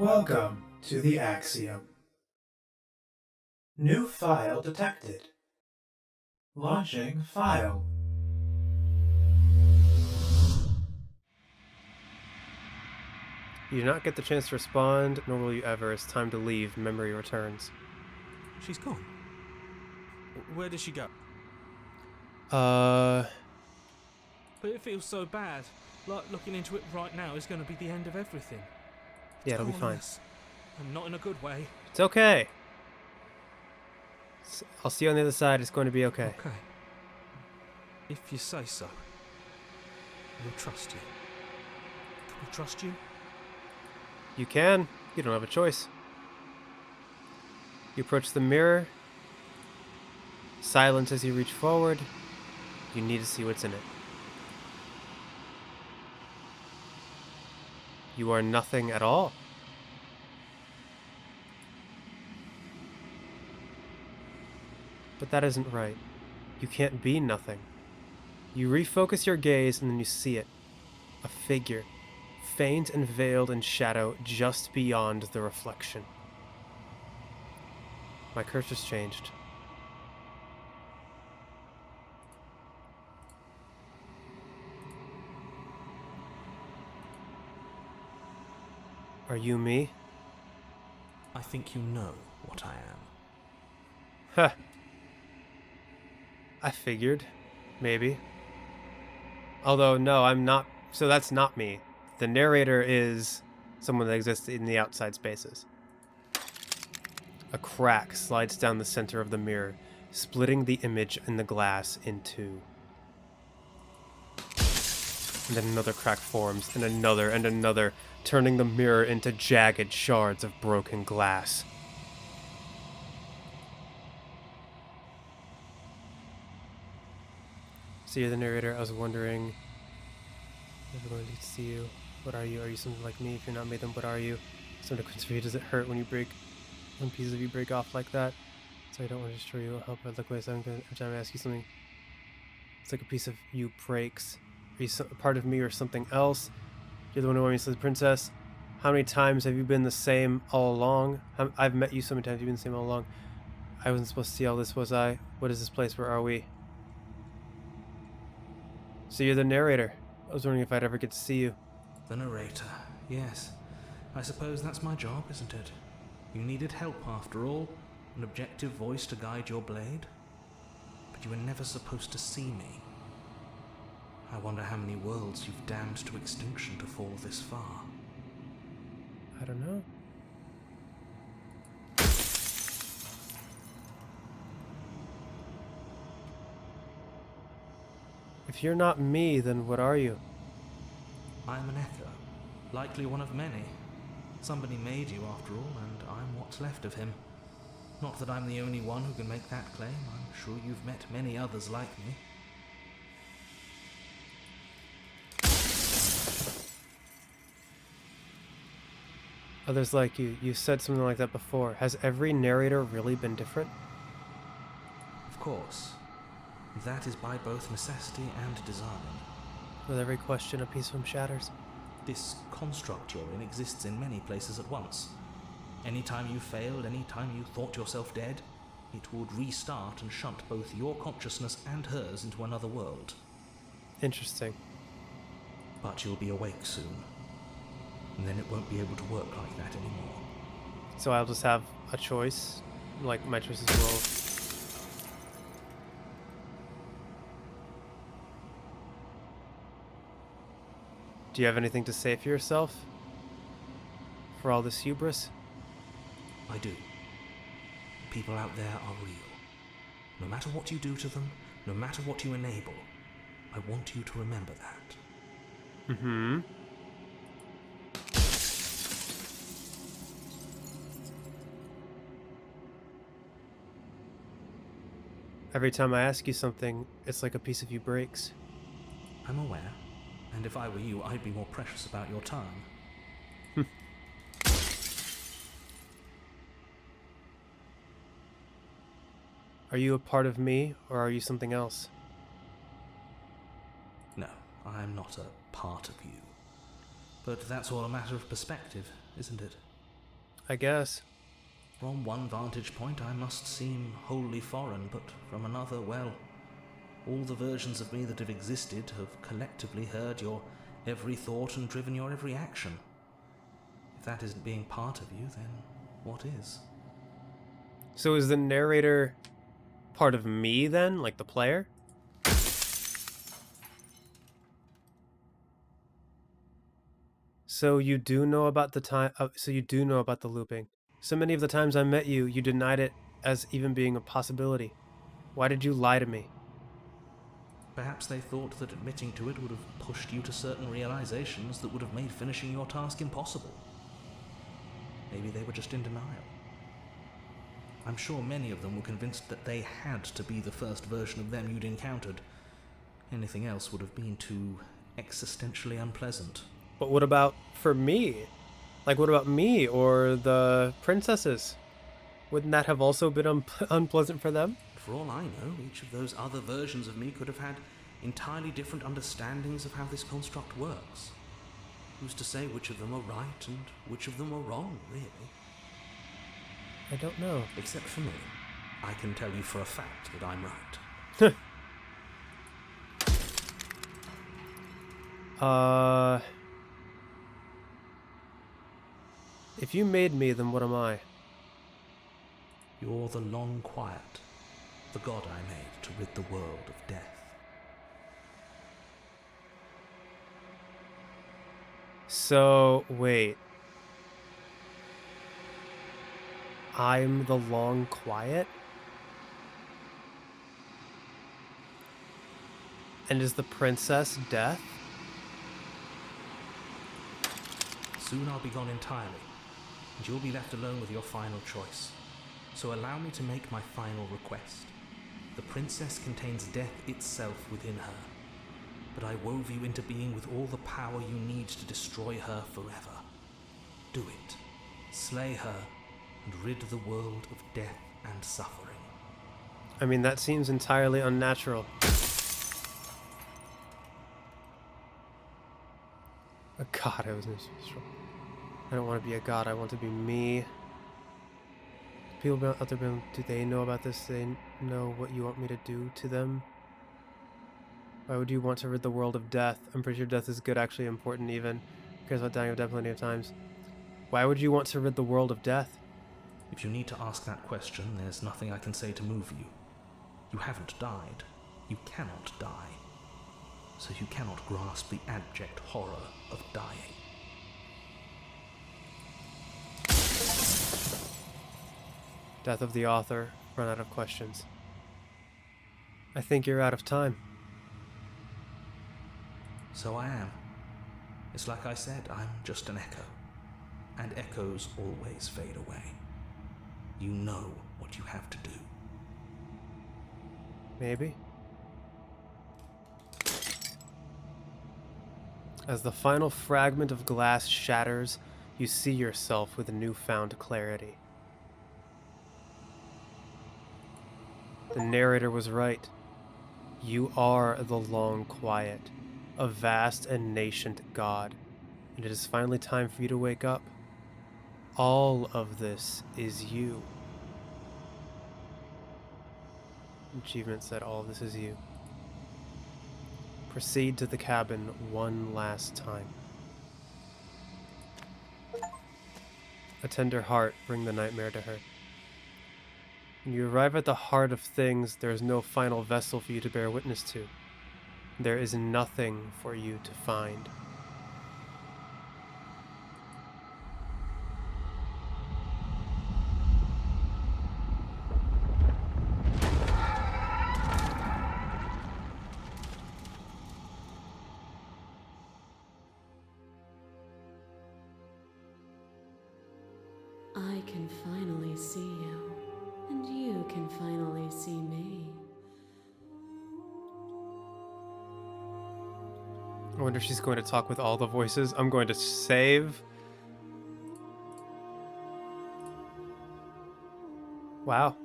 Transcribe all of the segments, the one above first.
Welcome to the Axiom. New file detected. Launching file. You do not get the chance to respond, nor will you ever. It's time to leave. Memory returns. She's gone. Where did she go? Uh, But it feels so bad. Like looking into it right now is going to be the end of everything. yeah, it'll be fine. Yes. And not in a good way. It's okay. I'll see you on the other side. It's going to be okay. Okay. If you say so. We'll trust you. Can we trust you? You can. You don't have a choice. You approach the mirror. Silence as you reach forward. You need to see what's in it. You are nothing at all. But that isn't right. You can't be nothing. You refocus your gaze and then you see it. A figure, faint and veiled in shadow just beyond the reflection. My cursor's changed. Are you me? I think you know what I am. Huh. I figured. Maybe. Although, no, I'm not. So that's not me. The narrator is someone that exists in the outside spaces. A crack slides down the center of the mirror, splitting the image in the glass in two. And then another crack forms, and another, turning the mirror into jagged shards of broken glass. So you're the narrator. I was wondering, everyone needs to see you. What are you? Are you something like me? If you're not me, then what are you? Sometimes for you, does it hurt when pieces of you break off like that? So I don't want to destroy you. I'll help it look away. So every time I ask you something, it's like a piece of you breaks. Are you a part of me or something else? You're the one who wants me to the princess. How many times have you been the same all along? I've met you so many times. You've been the same all along. I wasn't supposed to see all this, was I? What is this place? Where are we? So you're the narrator. I was wondering if I'd ever get to see you. The narrator, yes. I suppose that's my job, isn't it? You needed help after all. An objective voice to guide your blade. But you were never supposed to see me. I wonder how many worlds you've damned to extinction to fall this far. I don't know. If you're not me, then what are you? I am an echo, likely one of many. Somebody made you after all, and I'm what's left of him. Not that I'm the only one who can make that claim. I'm sure you've met many others like me. Others like you. You said something like that before. Has every narrator really been different? Of course. That is by both necessity and design. With every question, a piece of him shatters. This construct you're in exists in many places at once. Any time you failed, any time you thought yourself dead, it would restart and shunt both your consciousness and hers into another world. Interesting. But you'll be awake soon. And then it won't be able to work like that anymore. So I'll just have a choice? Like, my choices will... Do you have anything to say for yourself? For all this hubris? I do. People out there are real. No matter what you do to them, no matter what you enable, I want you to remember that. Mm-hmm. Every time I ask you something, it's like a piece of you breaks. I'm aware, and if I were you, I'd be more precious about your time. Are you a part of me, or are you something else? No, I'm not a part of you. But that's all a matter of perspective, isn't it? I guess. From one vantage point, I must seem wholly foreign, but from another, well, all the versions of me that have existed have collectively heard your every thought and driven your every action. If that isn't being part of you, then what is? So is the narrator part of me then, like the player? So you do know about the time. So you do know about the looping. So many of the times I met you, you denied it as even being a possibility. Why did you lie to me? Perhaps they thought that admitting to it would have pushed you to certain realizations that would have made finishing your task impossible. Maybe they were just in denial. I'm sure many of them were convinced that they had to be the first version of them you'd encountered. Anything else would have been too existentially unpleasant. But what about for me? Like, what about me or the princesses? Wouldn't that have also been unpleasant for them? For all I know, each of those other versions of me could have had entirely different understandings of how this construct works. Who's to say which of them are right and which of them are wrong, really? I don't know. Except for me. I can tell you for a fact that I'm right. If you made me, then what am I? You're the long quiet, the god I made to rid the world of death. So, wait. I'm the long quiet? And is the princess death? Soon I'll be gone entirely, and you'll be left alone with your final choice. So allow me to make my final request. The princess contains death itself within her, but I wove you into being with all the power you need to destroy her forever. Do it. Slay her, and rid the world of death and suffering. I mean, that seems entirely unnatural. A god, I was miserable. I don't want to be a god, I want to be me. People out there, do they know about this? Do they know what you want me to do to them? Why would you want to rid the world of death? I'm pretty sure death is good, actually important even. Who cares about dying of death plenty of times? Why would you want to rid the world of death? If you need to ask that question, there's nothing I can say to move you. You haven't died. You cannot die. So you cannot grasp the abject horror of dying. Death of the author, run out of questions. I think you're out of time. So I am. It's like I said, I'm just an echo. And echoes always fade away. You know what you have to do. Maybe. As the final fragment of glass shatters, you see yourself with newfound clarity. The narrator was right. You are the long quiet, a vast and nascent god, and it is finally time for you to wake up. All of this is you. Achievement said all of this is you. Proceed to the cabin one last time. A tender heart bring the nightmare to her. When you arrive at the heart of things, there is no final vessel for you to bear witness to. There is nothing for you to find. I can finally see you, and you can finally see me. I wonder if she's going to talk with all the voices. I'm going to save. Wow.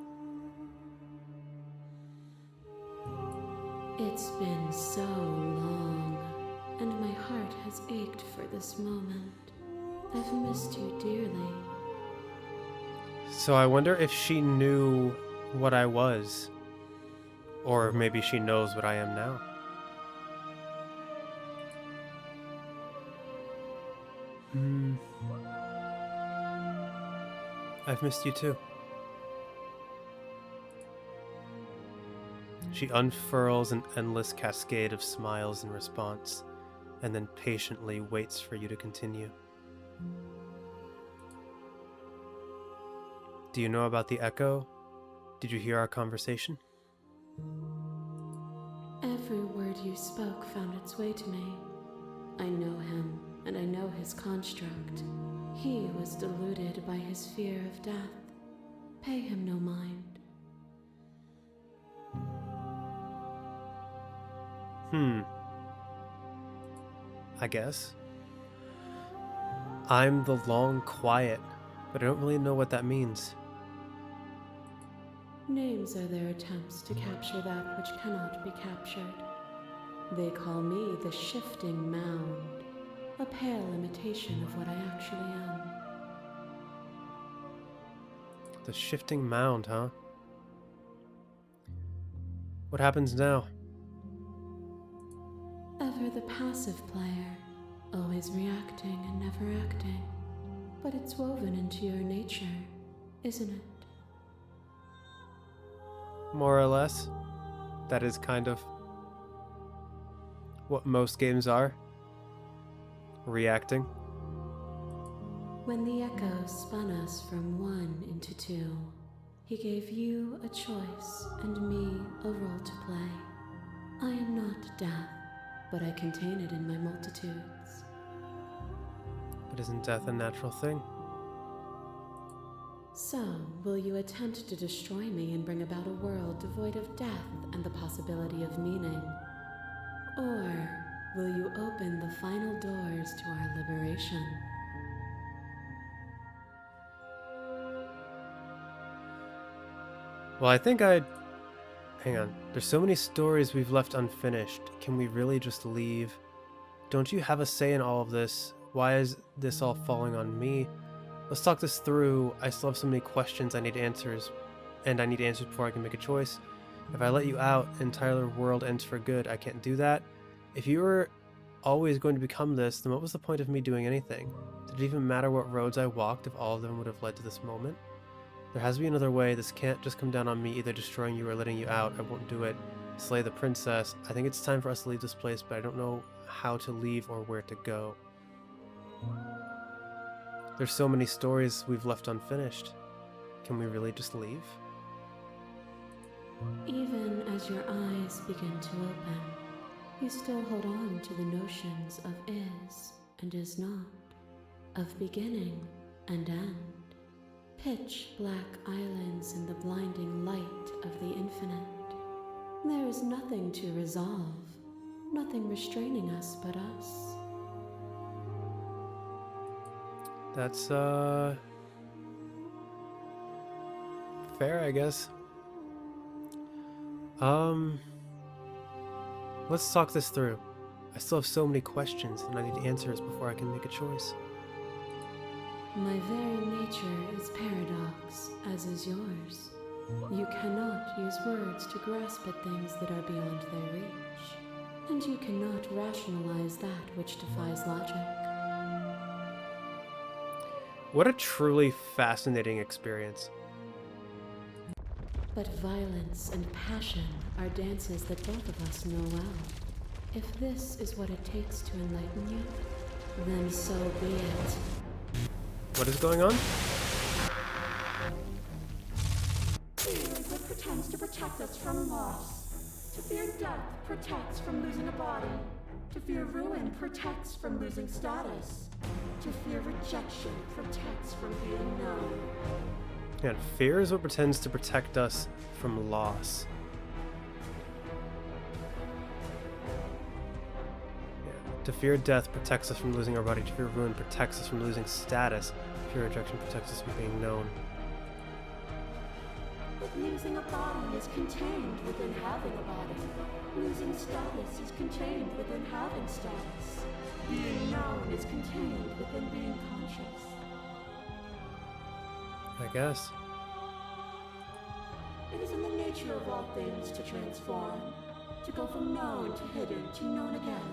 It's been so long, and my heart has ached for this moment. I've missed you dearly. So I wonder if she knew what I was. Or maybe she knows what I am now. I've missed you too. She unfurls an endless cascade of smiles in response, and then patiently waits for you to continue. Do you know about the echo? Did you hear our conversation? Every word you spoke found its way to me. I know him, and I know his construct. He was deluded by his fear of death. Pay him no mind. I guess. I'm the long quiet, but I don't really know what that means. Names are their attempts to capture that which cannot be captured. They call me the shifting mound, a pale imitation of what I actually am. The shifting mound, huh? What happens now? Ever the passive player, always reacting and never acting. But it's woven into your nature, isn't it? More or less. That is kind of what most games are. Reacting. When the echo spun us from one into two, he gave you a choice and me a role to play. I am not death, but I contain it in my multitudes. But isn't death a natural thing? So, will you attempt to destroy me and bring about a world devoid of death and the possibility of meaning? Or will you open the final doors to our liberation? Well, I think hang on. There's so many stories we've left unfinished. Can we really just leave? Don't you have a say in all of this? Why is this all falling on me? Let's talk this through. I still have so many questions I need answers, and I need answers before I can make a choice. If I let you out, the entire world ends for good. I can't do that. If you were always going to become this, then what was the point of me doing anything? Did it even matter what roads I walked if all of them would have led to this moment? There has to be another way. This can't just come down on me either destroying you or letting you out. I won't do it. Slay the princess. I think it's time for us to leave this place, but I don't know how to leave or where to go. There's so many stories we've left unfinished. Can we really just leave? Even as your eyes begin to open, you still hold on to the notions of is and is not, of beginning and end. Pitch black islands in the blinding light of the infinite. There is nothing to resolve, nothing restraining us but us. That's, fair, I guess. Let's talk this through. I still have so many questions, and I need answers before I can make a choice. My very nature is paradox, as is yours. You cannot use words to grasp at things that are beyond their reach, and you cannot rationalize that which defies logic. What a truly fascinating experience. But violence and passion are dances that both of us know well. If this is what it takes to enlighten you, then so be it. What is going on? Fear is what pretends to protect us from loss. To fear death protects from losing a body. To fear ruin protects from losing status. To fear rejection protects from being known. And fear is what pretends to protect us from loss. To fear death protects us from losing our body. To fear ruin protects us from losing status. Fear rejection protects us from being known. But losing a body is contained within having a body. Losing status is contained within having status. Being known is contained within being conscious. I guess. It is in the nature of all things to transform, to go from known to hidden to known again.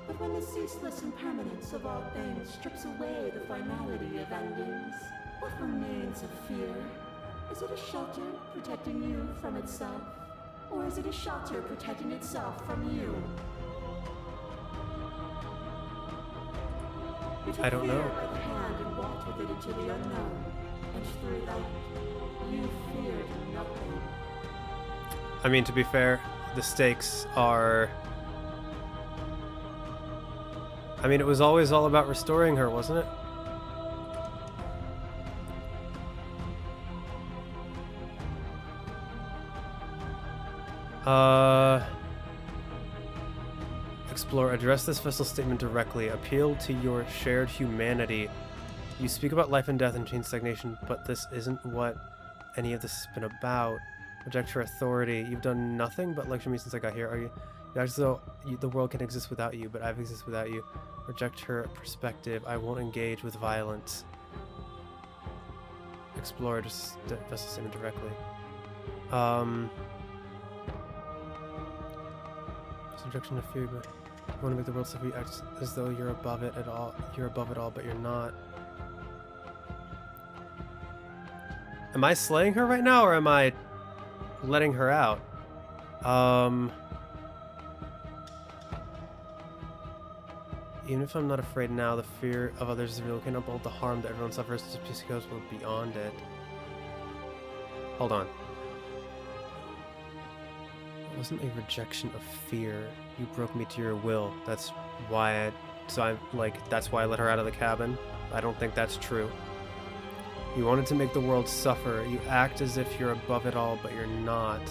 But when the ceaseless impermanence of all things strips away the finality of endings, what remains of fear? Is it a shelter protecting you from itself? Or is it a shelter protecting itself from you? You took I don't know. fear by the hand and walked with it into the unknown, and through that, you feared nothing. I mean, to be fair, the stakes are... I mean, it was always all about restoring her, wasn't it? Explore. Address this vessel statement directly. Appeal to your shared humanity. You speak about life and death and chain stagnation, but this isn't what any of this has been about. Reject her authority. You've done nothing but lecture me since I got here. Are you act as though the world can exist without you, but I've existed without you. Reject her perspective. I won't engage with violence. Explore. Just vessel statement directly. Rejection of fear, but you want to make the world suffer. You act as though you're above it at all. You're above it all, but you're not. Am I slaying her right now, or am I letting her out? Even if I'm not afraid now, the fear of others is real. We cannot uphold the harm that everyone suffers just because we're beyond it. Hold on. It wasn't a rejection of fear. You broke me to your will. That's why that's why I let her out of the cabin. I don't think that's true. You wanted to make the world suffer. You act as if you're above it all, but you're not.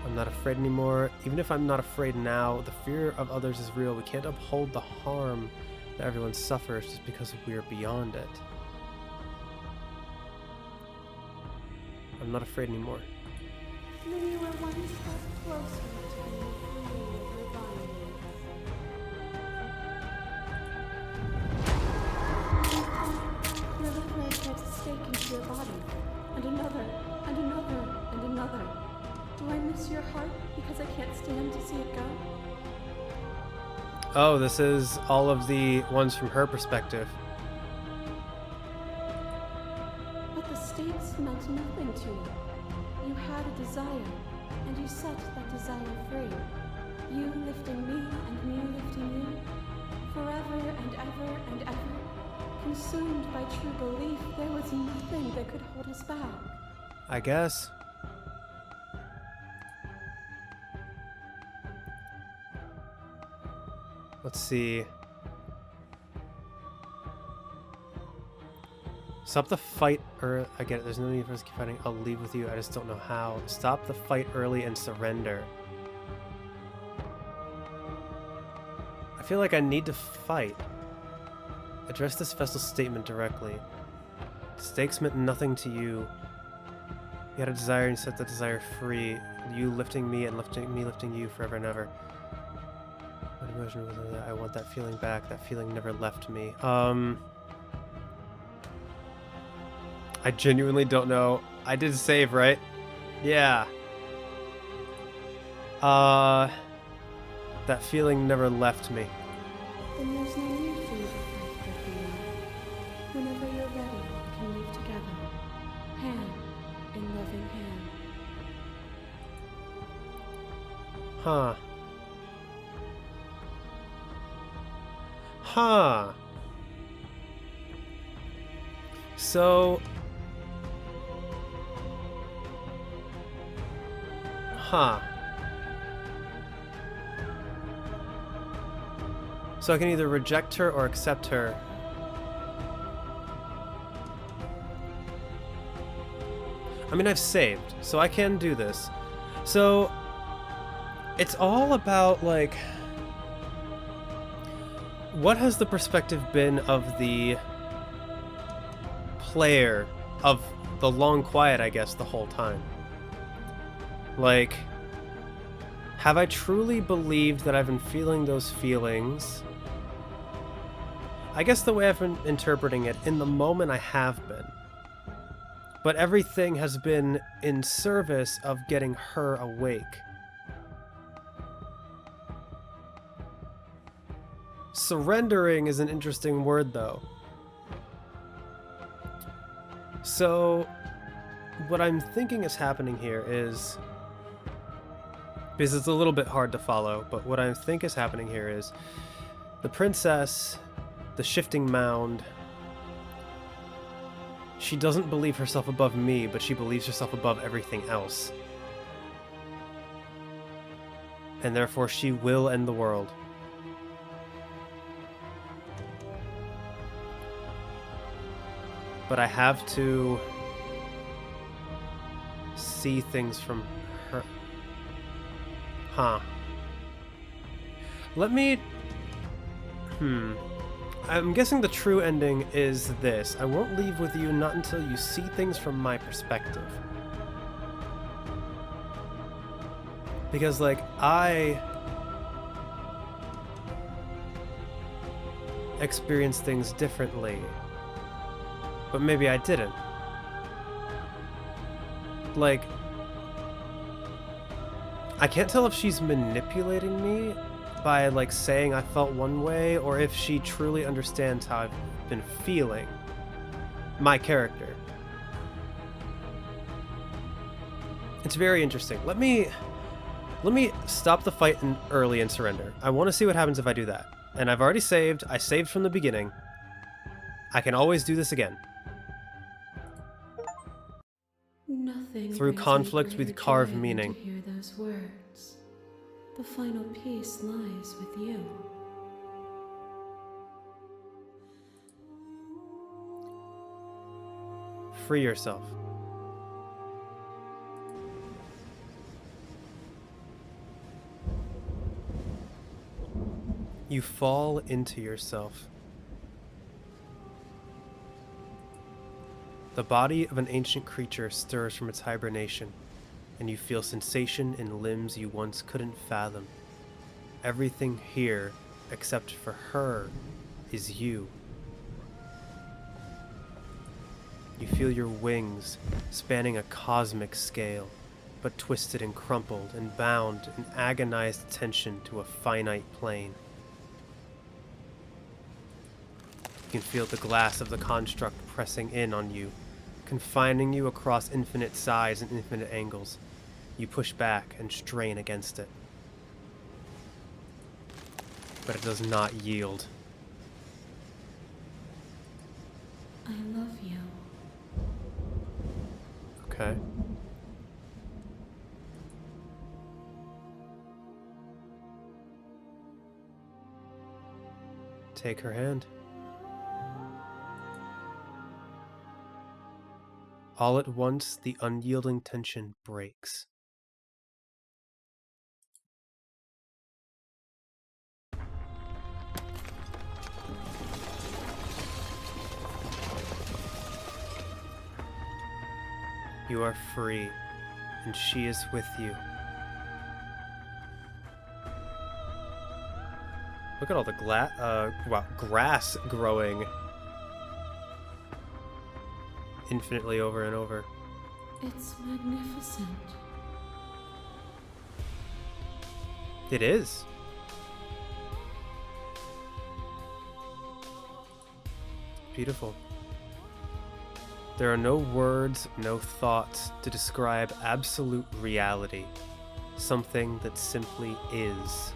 I'm not afraid anymore. Even if I'm not afraid now, the fear of others is real. We can't uphold the harm that everyone suffers just because we're beyond it. I'm not afraid anymore. Then you were one step closer to being free of your bondage. Your left leg drives a stake into your body, and another, and another, and another. Do I miss your heart because I can't stand to see it go? Oh, this is all of the ones from her perspective. But the stakes meant nothing to you. You had a desire, and you set that desire free. You lifting me and me lifting you, forever and ever and ever. Consumed by true belief, there was nothing that could hold us back. I guess. Let's see. Stop the fight, or I get it, there's no need for us to keep fighting. I'll leave with you, I just don't know how. Stop the fight early and surrender. I feel like I need to fight. Address this vessel statement directly. Stakes meant nothing to you. You had a desire and you set that desire free. You lifting me and me lifting you forever and ever. What emotion was that? I want that feeling back. That feeling never left me. I genuinely don't know. I did save, right? Yeah. That feeling never left me. Then there's no need for you to fight for fear. Whenever you're ready, we can move together, hand in loving hand. Huh. Huh. So... Huh. So I can either reject her or accept her. I mean, I've saved, so I can do this. So, it's all about, like... What has the perspective been of the player of the long quiet, I guess, the whole time? Like, have I truly believed that I've been feeling those feelings? I guess the way I've been interpreting it, in the moment I have been. But everything has been in service of getting her awake. Surrendering is an interesting word, though. So, what I'm thinking is happening here is, because it's a little bit hard to follow, but what I think is happening here is the princess, the shifting mound, she doesn't believe herself above me, but she believes herself above everything else. And therefore she will end the world. But I have to see things from her. Huh. Let me... I'm guessing the true ending is this. I won't leave with you not until you see things from my perspective. Because, like, I experience things differently. But maybe I didn't. Like, I can't tell if she's manipulating me by, like, saying I felt one way, or if she truly understands how I've been feeling. My character. It's very interesting. Let me stop the fight early and surrender. I want to see what happens if I do that. And I've already saved. I saved from the beginning. I can always do this again. Nothing Through brings me conflict greater with carved joy than meaning. to hear those words. The final piece lies with you. Free yourself. You fall into yourself. The body of an ancient creature stirs from its hibernation, and you feel sensation in limbs you once couldn't fathom. Everything here, except for her, is you. You feel your wings spanning a cosmic scale, but twisted and crumpled and bound in agonized tension to a finite plane. You can feel the glass of the construct pressing in on you, confining you across infinite sides and infinite angles. You push back and strain against it. But it does not yield. I love you. Okay. Take her hand. All at once, the unyielding tension breaks. You are free, and she is with you. Look at all the grass growing infinitely over and over. It's magnificent. It is. Beautiful. There are no words, no thoughts to describe absolute reality. Something that simply is.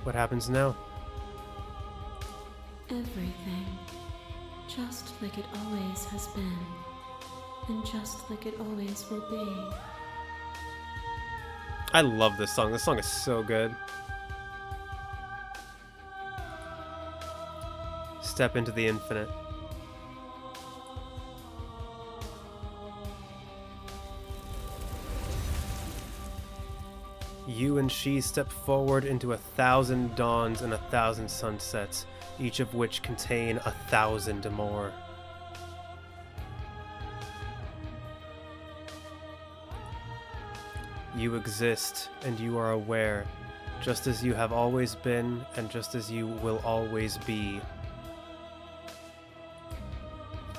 What happens now? Everything. Just like it always has been. And just like it always will be. I love this song. This song is so good. Step into the infinite. You and she step forward into 1,000 dawns and 1,000 sunsets, each of which contain 1,000 more. You exist, and you are aware, just as you have always been, and just as you will always be.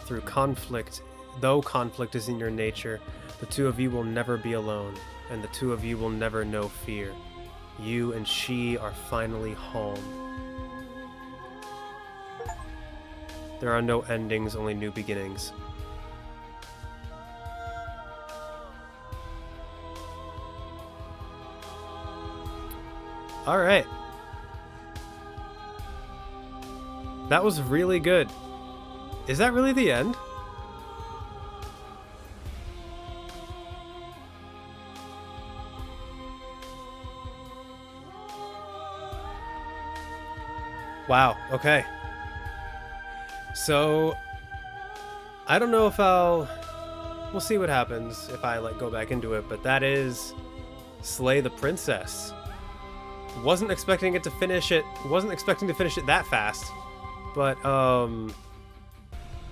Through conflict, though conflict is in your nature, the two of you will never be alone, and the two of you will never know fear. You and she are finally home. There are no endings, only new beginnings. All right. That was really good. Is that really the end? Wow, okay. So, I don't know if we'll see what happens if I go back into it, but that is Slay the Princess. Wasn't expecting to finish it that fast. But,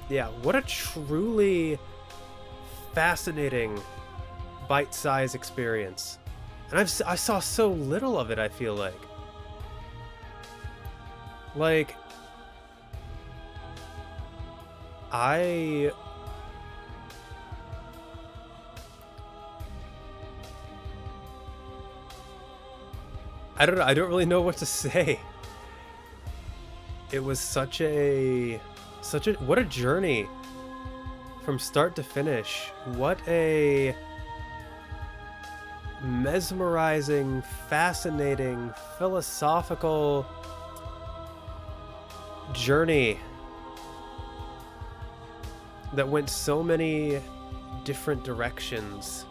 yeah, what a truly fascinating bite-sized experience. And I saw so little of it, I feel like. I don't know. I don't really know what to say. It was what a journey from start to finish. What a mesmerizing, fascinating, philosophical journey that went so many different directions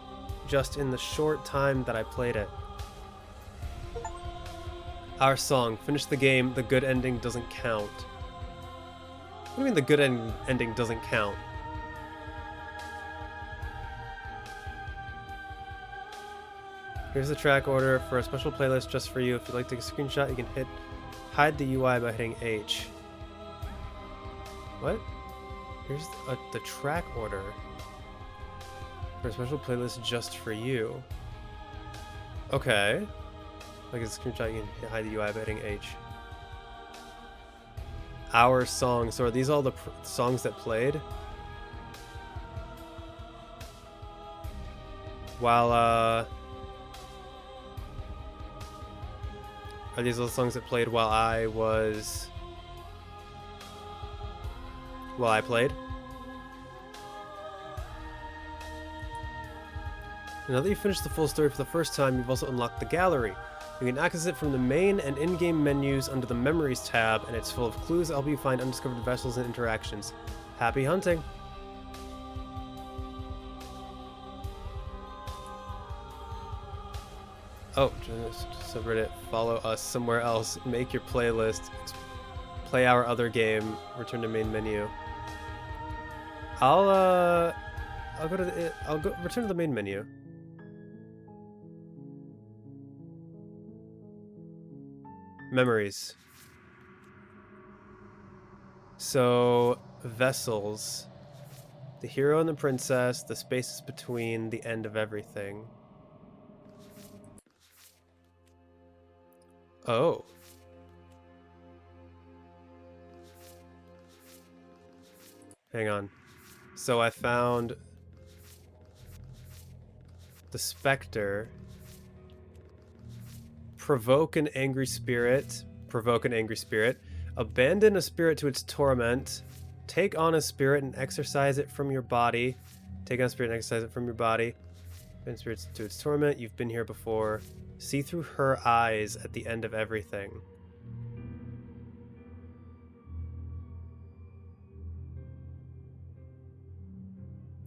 just in the short time that I played it. Our song, finish the game, the good ending doesn't count. What do you mean the good ending doesn't count? Here's the track order for a special playlist just for you. If you'd like to take a screenshot, you can hide the UI by hitting H. What? Here's the track order for a special playlist just for you. Okay. Like a screenshot, you can hide the UI by hitting H. Our song. So are these all the songs that played? While, are these all the songs that played while I played? Now that you've finished the full story for the first time, you've also unlocked the gallery. You can access it from the main and in-game menus under the Memories tab, and it's full of clues to help you find undiscovered vessels and interactions. Happy hunting! Oh, just subreddit, follow us somewhere else, make your playlist, play our other game, return to main menu. I'll return to the main menu. Memories. So, vessels. The hero and the princess, the spaces between, the end of everything. Oh. Hang on. So I found the Spectre. Provoke an angry spirit. Abandon a spirit to its torment. Take on a spirit and exorcise it from your body. Abandon spirits to its torment. You've been here before. See through her eyes at the end of everything.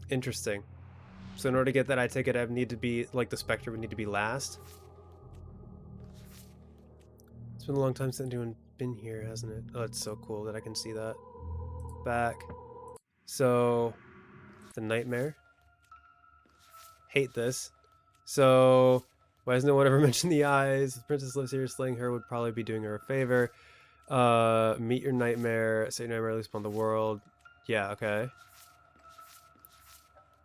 Interesting. So in order to get that, I take it I need to be, the Spectre would need to be last. It's been a long time since anyone's been here, hasn't it? Oh, it's so cool that I can see that. Back. So, the nightmare. Hate this. So, why has no one ever mentioned the eyes? If the princess lives here, slaying her would probably be doing her a favor. Meet your nightmare. Say your nightmare, release upon the world. Yeah, okay.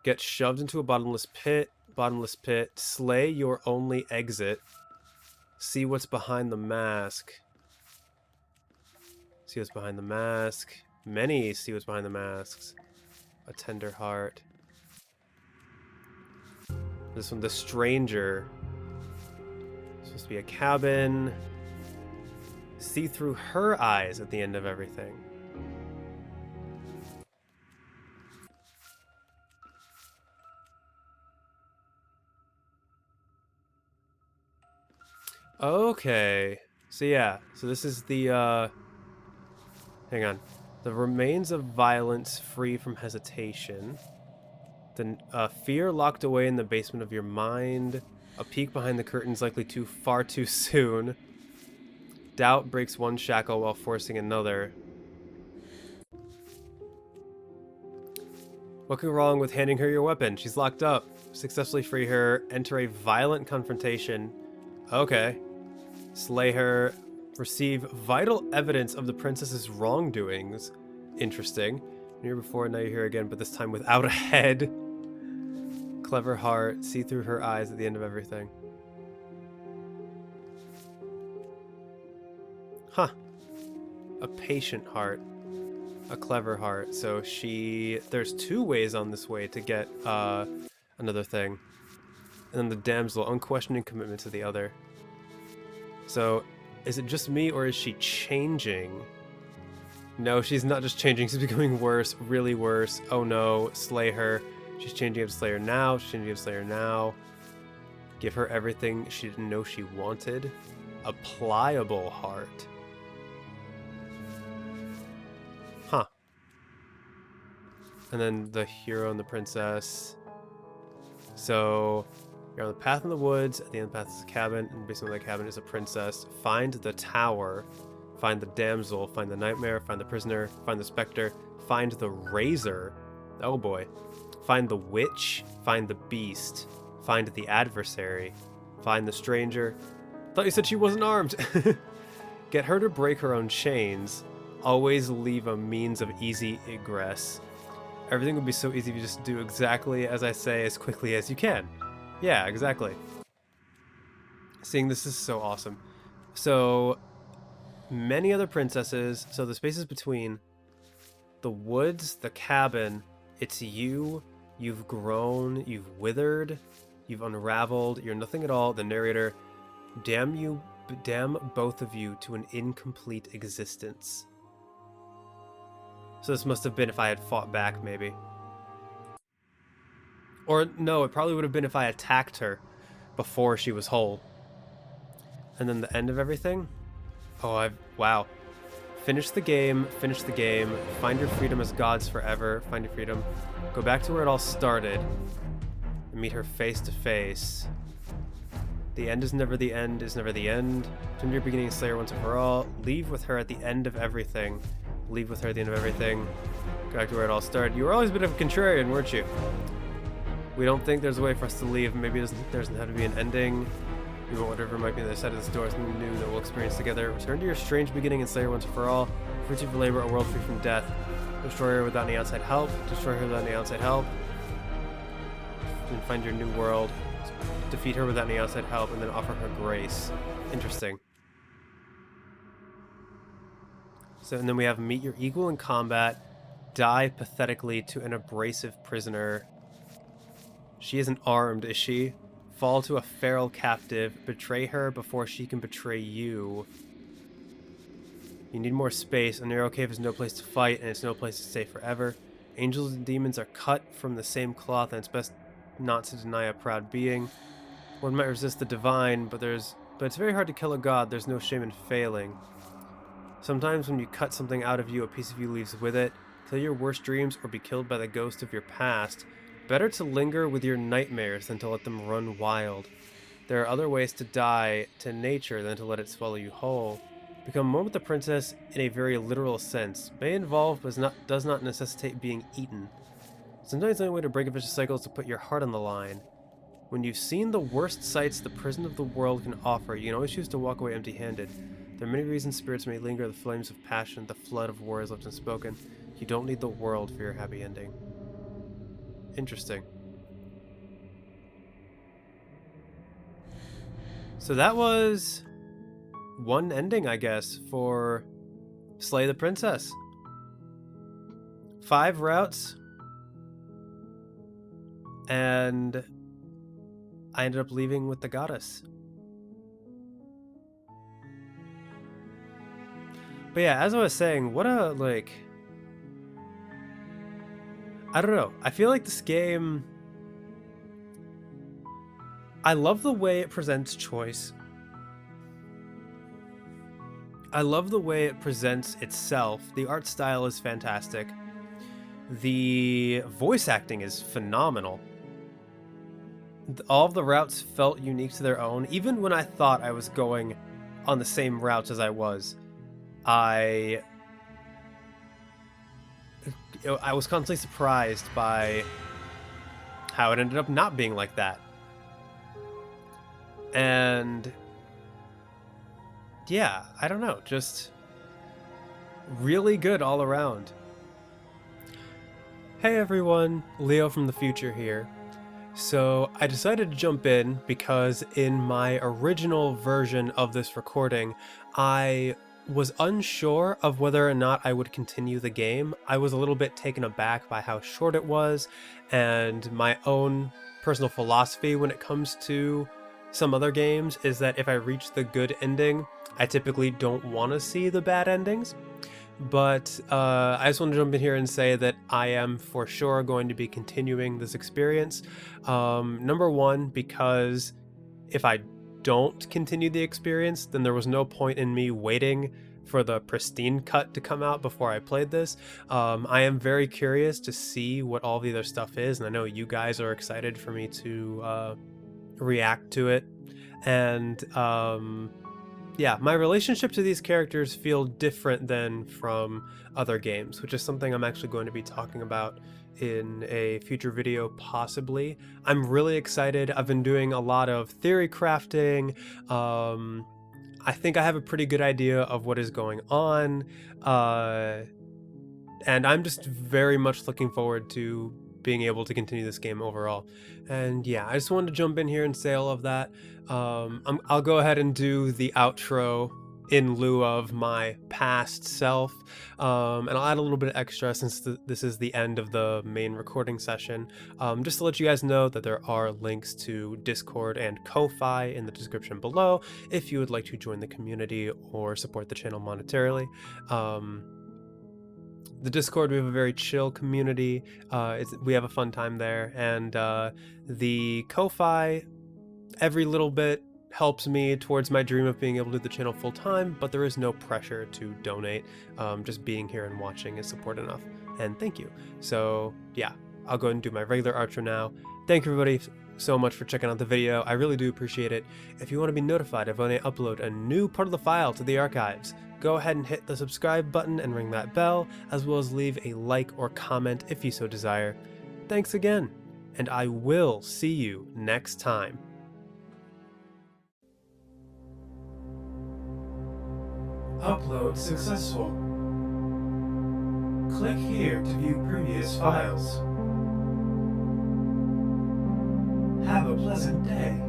Get shoved into a bottomless pit. Bottomless pit. Slay your only exit. See what's behind the mask. See what's behind the mask. Many see what's behind the masks. A tender heart. This one, the stranger. Supposed to be a cabin. See through her eyes at the end of everything. Okay. So yeah. So this is the, hang on. The remains of violence free from hesitation. The fear locked away in the basement of your mind. A peek behind the curtains likely far too soon. Doubt breaks one shackle while forcing another. What could go wrong with handing her your weapon? She's locked up. Successfully free her. Enter a violent confrontation. Okay. Slay her. Receive vital evidence of the princess's wrongdoings. Interesting. Here before, now you're here again, but this time without a head. Clever heart. See through her eyes at the end of everything. Huh. A patient heart. A clever heart. So there's 2 ways on this way to get another thing. And then the damsel, unquestioning commitment to the other. So, is it just me or is she changing? No, she's not just changing, she's becoming worse, really worse. Oh no, slay her. She's changing up to slay her now, she's changing up to slay her now. Give her everything she didn't know she wanted. A pliable heart. Huh. And then the hero and the princess. So, you're on the path in the woods. At the end of the path is a cabin. And basically that cabin is a princess. Find the tower. Find the damsel. Find the nightmare. Find the prisoner. Find the specter. Find the razor. Oh boy. Find the witch. Find the beast. Find the adversary. Find the stranger. Thought you said she wasn't armed. Get her to break her own chains. Always leave a means of easy egress. Everything would be so easy if you just do exactly as I say as quickly as you can. Yeah, exactly. Seeing this is so awesome. So, many other princesses. So the spaces between the woods, the cabin, it's you. You've grown, you've withered, you've unraveled, you're nothing at all. The narrator, damn both of you to an incomplete existence. So this must have been if I had fought back, maybe. Or no, it probably would have been if I attacked her before she was whole. And then the end of everything? Oh, wow. Finish the game, find your freedom as gods forever, find your freedom. Go back to where it all started. And meet her face to face. The end is never the end, is never the end. Turn to your beginning and slay her once and for all. Leave with her at the end of everything. Leave with her at the end of everything. Go back to where it all started. You were always a bit of a contrarian, weren't you? We don't think there's a way for us to leave. Maybe there doesn't have to be an ending. We want whatever might be on the other side of this door, something new that we'll experience together. Return to your strange beginning and slay her once and for all. Free to labor, a world free from death. Destroy her without any outside help. Destroy her without any outside help. And find your new world. Defeat her without any outside help, and then offer her grace. Interesting. So, and then we have meet your equal in combat. Die pathetically to an abrasive prisoner. She isn't armed, is she? Fall to a feral captive. Betray her before she can betray you. You need more space. A narrow cave is no place to fight, and it's no place to stay forever. Angels and demons are cut from the same cloth, and it's best not to deny a proud being. One might resist the divine, but it's very hard to kill a god. There's no shame in failing. Sometimes when you cut something out of you, a piece of you leaves with it. Kill your worst dreams or be killed by the ghost of your past. Better to linger with your nightmares than to let them run wild. There are other ways to die to nature than to let it swallow you whole. Become one with the princess in a very literal sense. May involve, but does not necessitate being eaten. Sometimes the only way to break a vicious cycle is to put your heart on the line. When you've seen the worst sights the prison of the world can offer, you can always choose to walk away empty-handed. There are many reasons spirits may linger, the flames of passion, the flood of war is left unspoken. You don't need the world for your happy ending. Interesting. So that was one ending, I guess, for Slay the Princess. 5 routes, and I ended up leaving with the goddess. But yeah, as I was saying, what a, like, I don't know. I feel like this game, I love the way it presents choice. I love the way it presents itself. The art style is fantastic. The voice acting is phenomenal. All of the routes felt unique to their own. Even when I thought I was going on the same routes as I was, I was constantly surprised by how it ended up not being like that. And yeah, I don't know, just really good all around. Hey everyone, Leo from the future here. So I decided to jump in because in my original version of this recording, I was unsure of whether or not I would continue the game. I was a little bit taken aback by how short it was, and my own personal philosophy when it comes to some other games is that if I reach the good ending, I typically don't want to see the bad endings. But I just want to jump in here and say that I am for sure going to be continuing this experience. Number one, because if I don't continue the experience, then there was no point in me waiting for the Pristine Cut to come out before I played this. I am very curious to see what all the other stuff is, and I know you guys are excited for me to react to it. And yeah, my relationship to these characters feel different than from other games, which is something I'm actually going to be talking about in a future video, possibly. I'm really excited. I've been doing a lot of theory crafting. I think I have a pretty good idea of what is going on. And I'm just very much looking forward to being able to continue this game overall. And yeah, I just wanted to jump in here and say all of that. I'll go ahead and do the outro in lieu of my past self, and I'll add a little bit extra since this is the end of the main recording session, just to let you guys know that there are links to Discord and Ko-Fi in the description below if you would like to join the community or support the channel monetarily. The Discord, we have a very chill community. We have a fun time there, and the Ko-Fi, every little bit helps me towards my dream of being able to do the channel full time, but there is no pressure to donate. Just being here and watching is support enough, and thank you. So yeah, I'll go ahead and do my regular outro now. Thank you everybody so much for checking out the video. I really do appreciate it. If you want to be notified of when I upload a new part of the file to the archives, go ahead and hit the subscribe button and ring that bell, as well as leave a like or comment if you so desire. Thanks again, and I will see you next time. Upload successful. Click here to view previous files. Have a pleasant day.